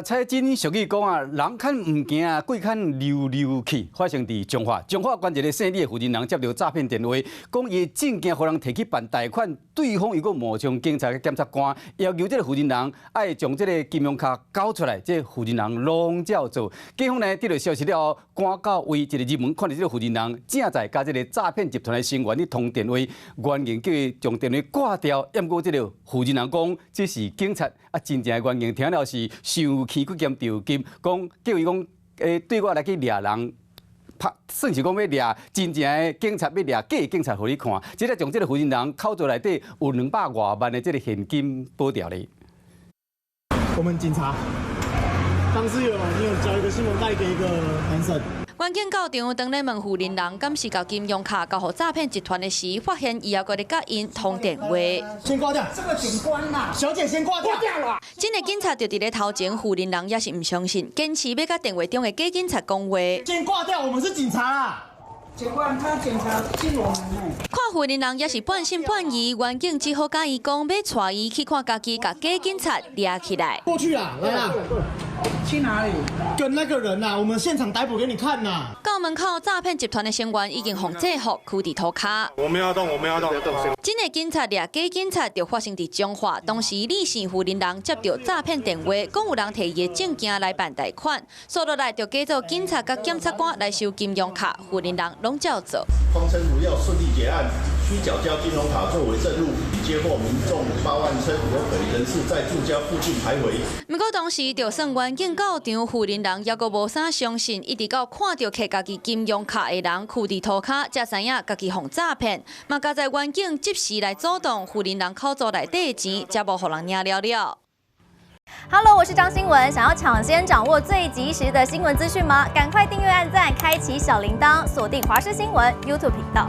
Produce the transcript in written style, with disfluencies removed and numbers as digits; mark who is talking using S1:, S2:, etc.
S1: 蔡真俗语讲啊，人看唔惊啊，鬼看溜溜去。发生伫彰化，彰化关一个姓李的负责人接到诈骗电话，讲伊证件互人摕去办贷款，对方又搁冒充警察、检察官，要求这个负责人爱将这个金融卡交出来。这负责人拢照做。警方呢得到消息了后，赶到为一个入门，看到这个负责人正在甲这个诈骗集团的成员咧通电话，原因叫伊将电话挂掉。不过这个负责人讲这是警察，真正的原因听了是生气佮兼着急，讲叫伊讲对我来去掠人。算是讲要掠真正的警察，要掠假的警察，互你看。即个将这个负责人口袋内底有200多万的这个现金保掉咧。
S2: 我们警察，当时你有交一个新闻带给一个男生。
S3: 关警到场，当咧问负责人，敢是交金融卡交予诈骗集团的时，发现伊还搁咧甲因通电话。
S2: 先挂掉，
S4: 这个警官呐，
S2: 小姐先挂掉
S4: 了。
S3: 真的警察就伫咧头前，负责人也是唔相信，坚持要甲电话中的假警察讲话。
S2: 先挂掉，我们是警察啦。
S4: 警官他检查进我们呢。
S3: 看负责人也是半信半疑，原警只好甲伊讲要带伊去看家己甲假警察抓起来。
S2: 过去啦，来啦。
S4: 去哪里？
S2: 跟那个人呐，我们现场逮捕给你看呐。
S3: 到门口，诈骗集团的成员已经互制服，拘伫涂骹。
S5: 我们要动，我们要动。
S3: 真的警察掠假警察就发生伫彰化，当时李姓负责人接到诈骗电话，讲有人摕伊的证件来办贷款，所落来就假做警察甲检察官来收金融卡，负责人拢照做。
S6: 谎称如要顺利结案，需缴交金融卡作为证物，以接获民众报案称有可疑人士在住家附近徘徊。
S3: 不过当时就算原警到场，负责人也阁无啥相信，一直到看到摕家己金融卡的人拘伫涂骹，才知影家己互诈骗。嘛，加在原警及时来阻挡，负责人口座内底的钱，才无互人领了了。
S7: Hello， 我是张新文。想要抢先掌握最及时的新闻资讯吗？赶快订阅、按赞、开启小铃铛，锁定华视新闻 YouTube 频道。